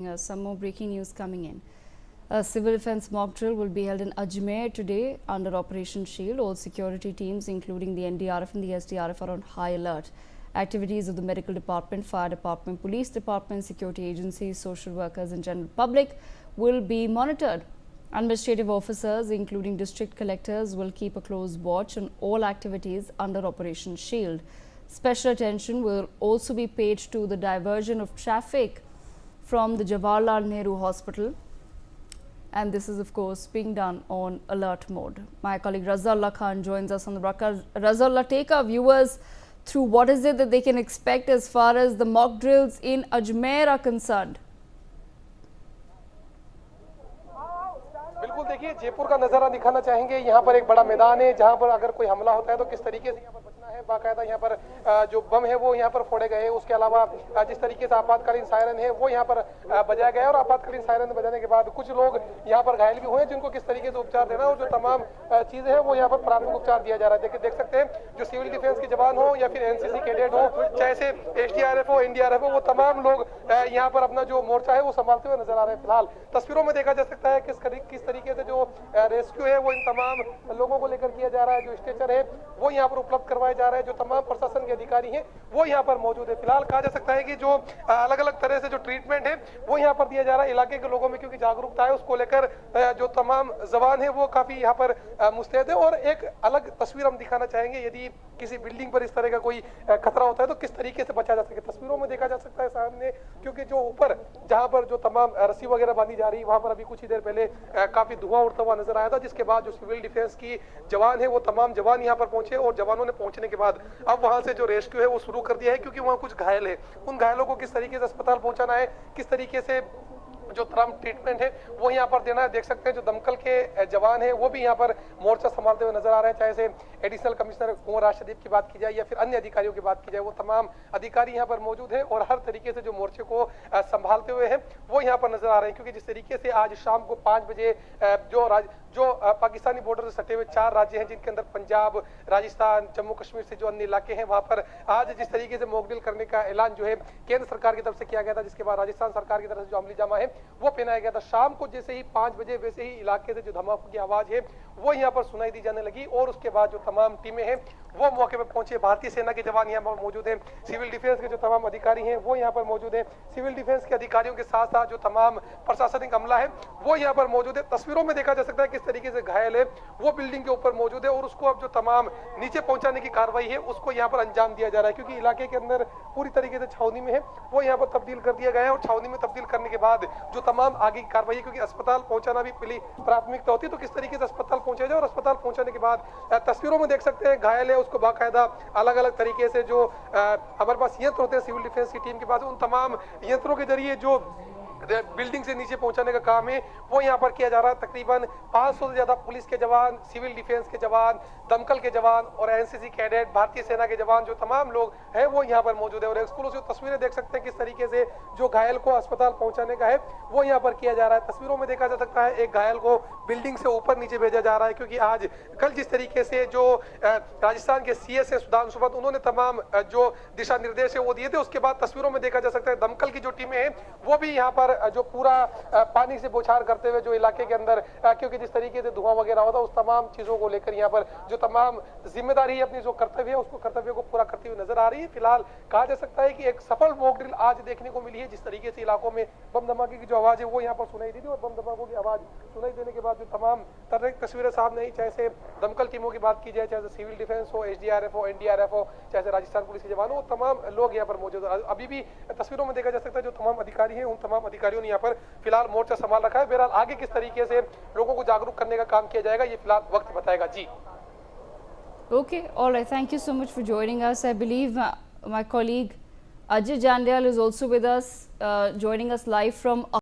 Some more breaking news coming in. A civil defense mock drill will be held in Ajmer today under Operation Shield. All security teams, including the NDRF and the SDRF, are on high alert. Activities of the medical department, fire department, police department, security agencies, social workers and general public will be monitored. Administrative officers, including district collectors, will keep a close watch on all activities under Operation Shield. Special attention will also be paid to the diversion of traffic from the Jawaharlal Nehru Hospital, and this is of course being done on alert mode. My colleague Razallah Khan joins us on the broadcast. Razallah, take our viewers through what is it that they can expect as far as the mock drills in Ajmer are concerned. बिल्कुल, देखिए जयपुर का नज़ारा दिखाना चाहेंगे। यहाँ पर एक बड़ा मैदान है जहाँ पर अगर कोई हमला होता है तो किस तरीके से यहाँ पर बचना है। बाकायदा यहाँ पर जो बम है वो यहाँ पर फोड़े गए। उसके अलावा जिस तरीके से आपातकालीन सायरन है वो यहाँ पर बजाया गया और आपातकालीन सायरन बजाने के बाद कुछ लोग यहाँ पर घायल भी हुए जिनको किस तरीके से उपचार देना और जो तमाम चीज़ें हैं वो यहाँ पर प्राथमिक उपचार दिया जा रहा है। देख सकते हैं जो सिविल डिफेंस के जवान हो या फिर एनसीसी कैडेट हो, चाहे से एसडीआरएफ हो, एनडीआरएफ हो, वो तमाम लोग यहाँ पर अपना जो मोर्चा है वो संभालते हुए नजर आ रहे हैं। फिलहाल तस्वीरों में देखा जा सकता है किस तरीके से जो रेस्क्यू है वो इन तमाम लोगों को लेकर किया जा रहा है। जो स्ट्रेचर है वो यहाँ पर उपलब्ध करवाए जा रहे हैं। जो तमाम प्रशासन के अधिकारी हैं वो यहाँ पर मौजूद है। फिलहाल कहा जा सकता है कि जो अलग अलग तरह से जो ट्रीटमेंट है वो यहाँ पर दिया जा रहा है इलाके के लोगों में, क्योंकि जागरूकता है उसको लेकर जो तमाम जवान है वो काफी यहाँ पर मुस्तैद है। और एक अलग तस्वीर हम दिखाना चाहेंगे, यदि किसी बिल्डिंग पर इस तरह का कोई खतरा होता है तो किस तरीके से बचा जा सके। तस्वीरों में देखा जा सकता है सामने, क्योंकि जो ऊपर जहां पर जो तमाम रस्सी वगैरह बांधी जा रही है वहां पर अभी कुछ ही देर पहले काफी धुआं उड़ता हुआ नजर आया था, जिसके बाद जो सिविल डिफेंस की जवान है वो तमाम जवान यहां पर पहुंचे और जवानों ने पहुंचने के बाद अब वहां से जो रेस्क्यू है वो शुरू कर दिया है, क्योंकि वहां कुछ घायल है। उन घायलों को किस तरीके से अस्पताल पहुंचाना है, किस तरीके से जो तुरंत ट्रीटमेंट है वो यहाँ पर देना है। देख सकते हैं जो दमकल के जवान है वो भी यहाँ पर मोर्चा संभालते हुए नजर आ रहे हैं, चाहे से एडिशनल कमिश्नर कुंवर राष्ट्रदीप की बात की जाए या फिर अन्य अधिकारियों की बात की जाए, वो तमाम अधिकारी यहाँ पर मौजूद है और हर तरीके से जो मोर्चे को संभालते हुए हैं वो यहाँ पर नजर आ रहे हैं। क्योंकि जिस तरीके से आज शाम को 5 बजे जो पाकिस्तानी बॉर्डर से सटे हुए 4 राज्य हैं, जिनके अंदर पंजाब, राजस्थान, जम्मू कश्मीर से जो अन्य इलाके हैं, वहां पर आज जिस तरीके से मॉक ड्रिल करने का ऐलान जो है केंद्र सरकार की तरफ से किया गया था, जिसके बाद राजस्थान सरकार की तरफ से जो अमली जामा है वो पहनाया गया था। शाम को जैसे ही 5 बजे वैसे ही इलाके से जो धमाके की आवाज है वो यहाँ पर सुनाई दी जाने लगी और उसके बाद जो तमाम टीमें हैं वो मौके पर पहुंचे। भारतीय सेना के जवान यहाँ पर मौजूद हैं, सिविल डिफेंस के जो तमाम अधिकारी हैं वो यहाँ पर मौजूद हैं। सिविल डिफेंस के अधिकारियों के साथ साथ जो तमाम प्रशासनिक अमला है वो यहाँ पर मौजूद है। तस्वीरों में देखा जा सकता है किस तरीके से घायल है वो बिल्डिंग के ऊपर मौजूद है और उसको अब जो तमाम नीचे पहुंचाने की कार्रवाई है उसको यहाँ पर अंजाम दिया जा रहा है, क्योंकि इलाके के अंदर पूरी तरीके से छावनी में है वो यहाँ पर तब्दील कर दिया गया है और छावनी में तब्दील करने के बाद जो तमाम आगे की कार्रवाई है, क्योंकि अस्पताल पहुंचाना भी पहली प्राथमिकता होती है, तो किस तरीके से अस्पताल पहुंचा जाए और अस्पताल पहुंचाने के बाद तस्वीरों में देख सकते हैं घायल है उसको बाकायदा अलग अलग तरीके से जो हमारे पास यंत्र होते हैं सिविल डिफेंस की टीम के पास, उन तमाम यंत्रों के जरिए जो बिल्डिंग से नीचे पहुंचाने का काम है वो यहाँ पर किया जा रहा है। तकरीबन 500 से ज्यादा पुलिस के जवान, सिविल डिफेंस के जवान, दमकल के जवान और एनसीसी कैडेट, भारतीय सेना के जवान, जो तमाम लोग हैं वो यहाँ पर मौजूद है। और एक्सक्लूसिव तस्वीरें देख सकते हैं किस तरीके से जो घायल को अस्पताल पहुंचाने का है वो यहाँ पर किया जा रहा है। तस्वीरों में देखा जा सकता है एक घायल को बिल्डिंग से ऊपर नीचे भेजा जा रहा है, क्योंकि आज कल जिस तरीके से जो राजस्थान के सीएस है सुधांशु सुमंत, उन्होंने तमाम जो दिशा निर्देश है वो दिए थे। उसके बाद तस्वीरों में देखा जा सकता है दमकल की जो टीमें हैं वो भी यहाँ पर जो पूरा पानी से बौछार करते हुए जो इलाके के अंदर, क्योंकि जिस तरीके से धुआं वगैरह होता है उस तमाम चीजों को लेकर यहाँ पर जो तमाम जिम्मेदारी है अपनी जो कर्तव्य है उसको कर्तव्य को पूरा करते हुए नजर आ रही है। फिलहाल कहा जा सकता है कि एक सफल मॉक ड्रिल आज देखने को मिली है। जिस तरीके से इलाकों में बम धमाके की जो आवाज है वो यहाँ पर सुनाई दी थी और बम धमाकों की आवाज सुनाई देने के बाद जो तमाम तरह की तस्वीरें सामने आई, चाहे से दमकल टीमों की बात की जाए, चाहे सिविल डिफेंस हो, एसडीआरएफ हो, एनडीआरएफ हो, चाहे से राजस्थान पुलिस के जवान हो, वो तमाम लोग यहाँ पर मौजूद है। अभी भी तस्वीरों में देखा जा सकता है जो तमाम अधिकारी हैं उन तमाम अधिकारियों ने यहाँ पर फिलहाल मोर्चा संभाल रखा है। बहरहाल आगे किस तरीके से लोगों को जागरूक करने का काम किया जाएगा ये फिलहाल वक्त बताएगा। जी Okay, all right. Thank you so much for joining us. I believe my colleague Ajay Jandyal is also with us, joining us live from